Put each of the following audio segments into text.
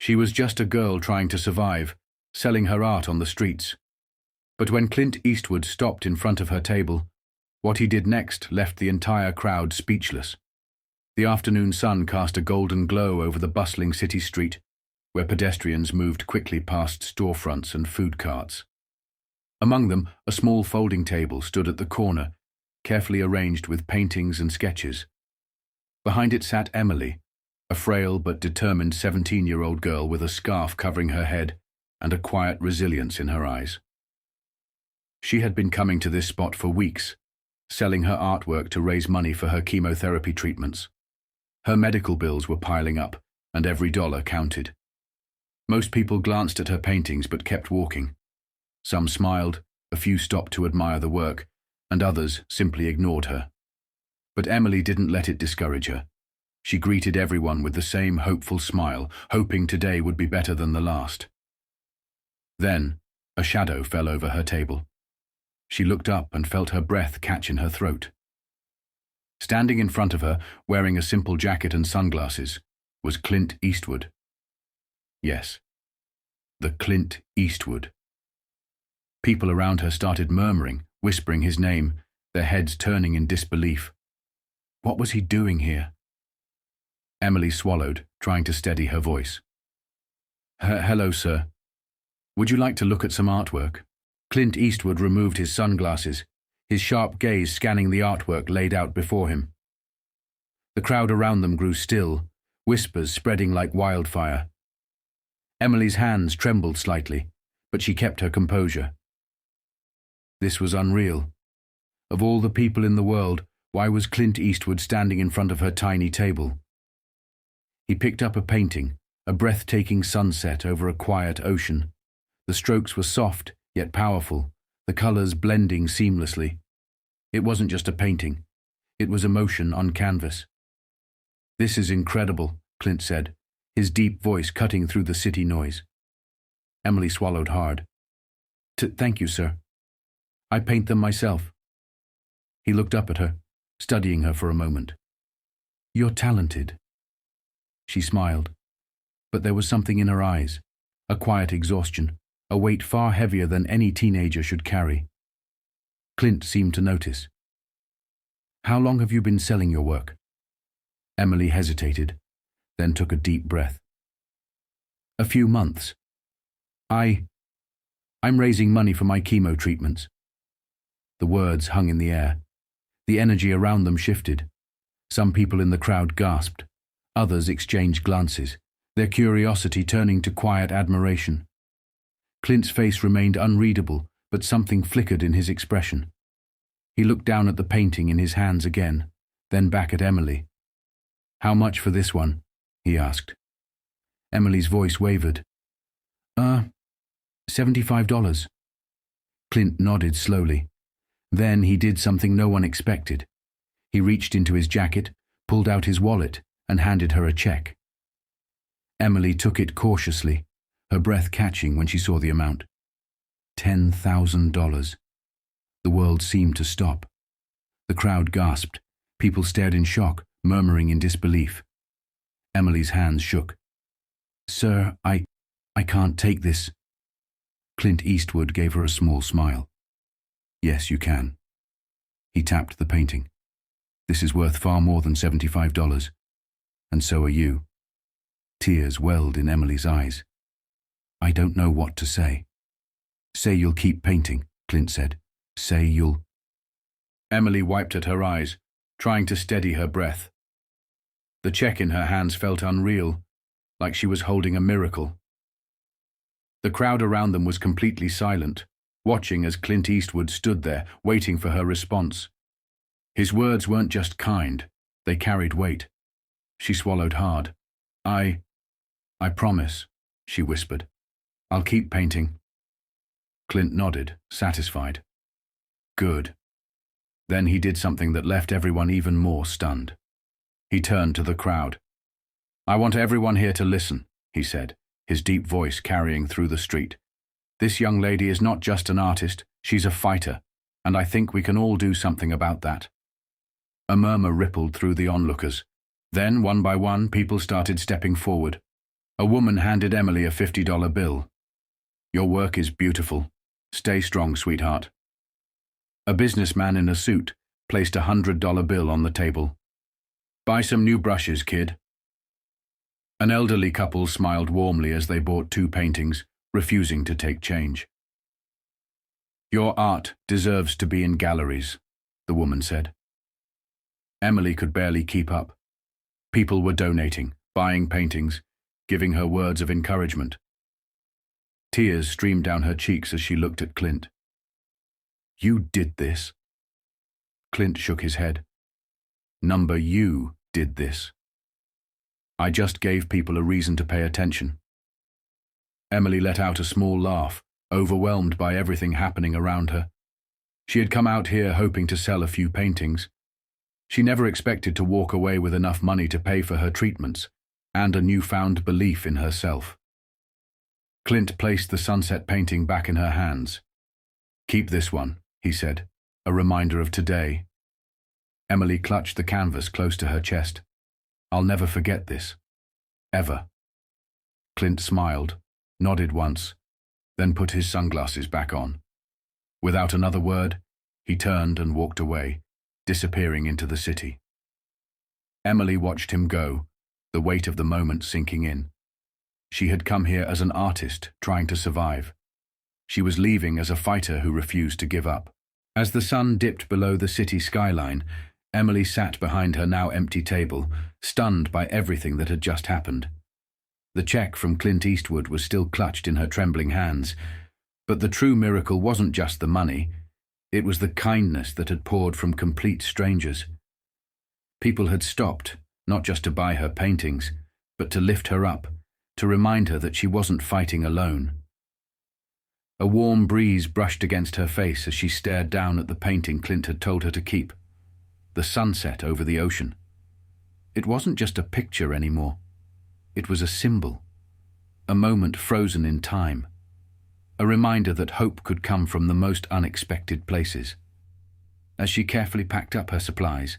She was just a girl trying to survive, selling her art on the streets. But when Clint Eastwood stopped in front of her table, what he did next left the entire crowd speechless. The afternoon sun cast a golden glow over the bustling city street, where pedestrians moved quickly past storefronts and food carts. Among them, a small folding table stood at the corner, carefully arranged with paintings and sketches. Behind it sat Emily, a frail but determined 17-year-old girl with a scarf covering her head and a quiet resilience in her eyes. She had been coming to this spot for weeks, selling her artwork to raise money for her chemotherapy treatments. Her medical bills were piling up, and every dollar counted. Most people glanced at her paintings but kept walking. Some smiled, a few stopped to admire the work, and others simply ignored her. But Emily didn't let it discourage her. She greeted everyone with the same hopeful smile, hoping today would be better than the last. Then, a shadow fell over her table. She looked up and felt her breath catch in her throat. Standing in front of her, wearing a simple jacket and sunglasses, was Clint Eastwood. Yes, the Clint Eastwood. People around her started murmuring, whispering his name, their heads turning in disbelief. What was he doing here? Emily swallowed, trying to steady her voice. Hello, sir. Would you like to look at some artwork? Clint Eastwood removed his sunglasses, his sharp gaze scanning the artwork laid out before him. The crowd around them grew still, whispers spreading like wildfire. Emily's hands trembled slightly, but she kept her composure. This was unreal. Of all the people in the world, why was Clint Eastwood standing in front of her tiny table? He picked up a painting, a breathtaking sunset over a quiet ocean. The strokes were soft, yet powerful, the colors blending seamlessly. It wasn't just a painting. It was emotion on canvas. This is incredible, Clint said, his deep voice cutting through the city noise. Emily swallowed hard. Thank you, sir. I paint them myself. He looked up at her, studying her for a moment. You're talented. She smiled, but there was something in her eyes, a quiet exhaustion, a weight far heavier than any teenager should carry. Clint seemed to notice. How long have you been selling your work? Emily hesitated, then took a deep breath. A few months. I'm raising money for my chemo treatments. The words hung in the air. The energy around them shifted. Some people in the crowd gasped. Others exchanged glances, their curiosity turning to quiet admiration. Clint's face remained unreadable, but something flickered in his expression. He looked down at the painting in his hands again, then back at Emily. How much for this one? He asked. Emily's voice wavered. $75. Clint nodded slowly. Then he did something no one expected. He reached into his jacket, pulled out his wallet, and handed her a check. Emily took it cautiously, her breath catching when she saw the amount. $10,000. The world seemed to stop. The crowd gasped. People stared in shock, murmuring in disbelief. Emily's hands shook. Sir, I can't take this. Clint Eastwood gave her a small smile. Yes, you can. He tapped the painting. This is worth far more than $75. And so are you. Tears welled in Emily's eyes. I don't know what to say. Say you'll keep painting, Clint said. Say you'll... Emily wiped at her eyes, trying to steady her breath. The check in her hands felt unreal, like she was holding a miracle. The crowd around them was completely silent, watching as Clint Eastwood stood there, waiting for her response. His words weren't just kind, they carried weight. She swallowed hard. I promise, she whispered. I'll keep painting. Clint nodded, satisfied. Good. Then he did something that left everyone even more stunned. He turned to the crowd. I want everyone here to listen, he said, his deep voice carrying through the street. This young lady is not just an artist, she's a fighter, and I think we can all do something about that. A murmur rippled through the onlookers. Then, one by one, people started stepping forward. A woman handed Emily a $50 bill. "Your work is beautiful. Stay strong, sweetheart." A businessman in a suit placed a $100 bill on the table. "Buy some new brushes, kid." An elderly couple smiled warmly as they bought 2 paintings, refusing to take change. "Your art deserves to be in galleries," the woman said. Emily could barely keep up. People were donating, buying paintings, giving her words of encouragement. Tears streamed down her cheeks as she looked at Clint. "You did this?" Clint shook his head. "You did this. I just gave people a reason to pay attention." Emily let out a small laugh, overwhelmed by everything happening around her. She had come out here hoping to sell a few paintings. She never expected to walk away with enough money to pay for her treatments and a newfound belief in herself. Clint placed the sunset painting back in her hands. "Keep this one," he said, "a reminder of today." Emily clutched the canvas close to her chest. "I'll never forget this. Ever." Clint smiled, nodded once, then put his sunglasses back on. Without another word, he turned and walked away, disappearing into the city. Emily watched him go, the weight of the moment sinking in. She had come here as an artist trying to survive. She was leaving as a fighter who refused to give up. As the sun dipped below the city skyline, Emily sat behind her now empty table, stunned by everything that had just happened. The check from Clint Eastwood was still clutched in her trembling hands, but the true miracle wasn't just the money. It was the kindness that had poured from complete strangers. People had stopped, not just to buy her paintings, but to lift her up, to remind her that she wasn't fighting alone. A warm breeze brushed against her face as she stared down at the painting Clint had told her to keep. The sunset over the ocean. It wasn't just a picture anymore. It was a symbol, a moment frozen in time, a reminder that hope could come from the most unexpected places. As she carefully packed up her supplies,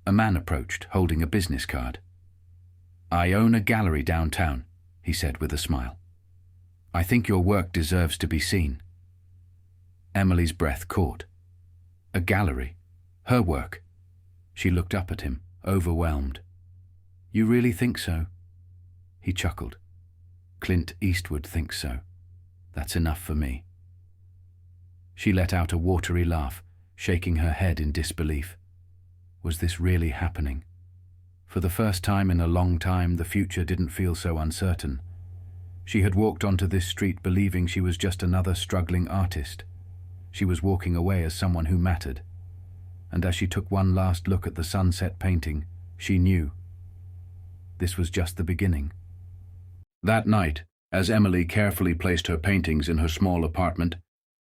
a man approached, holding a business card. "I own a gallery downtown," he said with a smile. "I think your work deserves to be seen." Emily's breath caught. A gallery, her work. She looked up at him, overwhelmed. "You really think so?" He chuckled. "Clint Eastwood thinks so. That's enough for me." She let out a watery laugh, shaking her head in disbelief. Was this really happening? For the first time in a long time, the future didn't feel so uncertain. She had walked onto this street believing she was just another struggling artist. She was walking away as someone who mattered. And as she took one last look at the sunset painting, she knew. This was just the beginning. That night, as Emily carefully placed her paintings in her small apartment,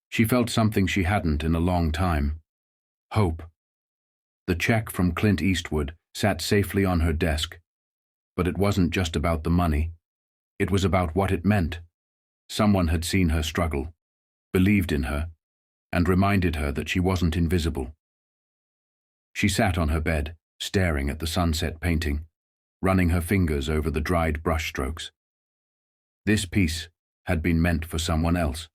she felt something she hadn't in a long time. Hope. The check from Clint Eastwood sat safely on her desk. But it wasn't just about the money. It was about what it meant. Someone had seen her struggle, believed in her, and reminded her that she wasn't invisible. She sat on her bed, staring at the sunset painting, running her fingers over the dried brushstrokes. This piece had been meant for someone else.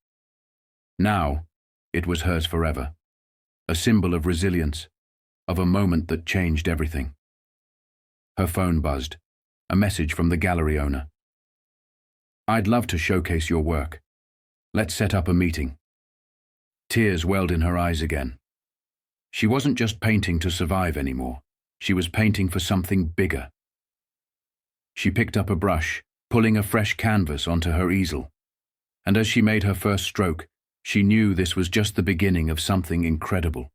Now, it was hers forever. A symbol of resilience, of a moment that changed everything. Her phone buzzed, a message from the gallery owner. "I'd love to showcase your work. Let's set up a meeting." Tears welled in her eyes again. She wasn't just painting to survive anymore. She was painting for something bigger. She picked up a brush, pulling a fresh canvas onto her easel. And as she made her first stroke, she knew this was just the beginning of something incredible.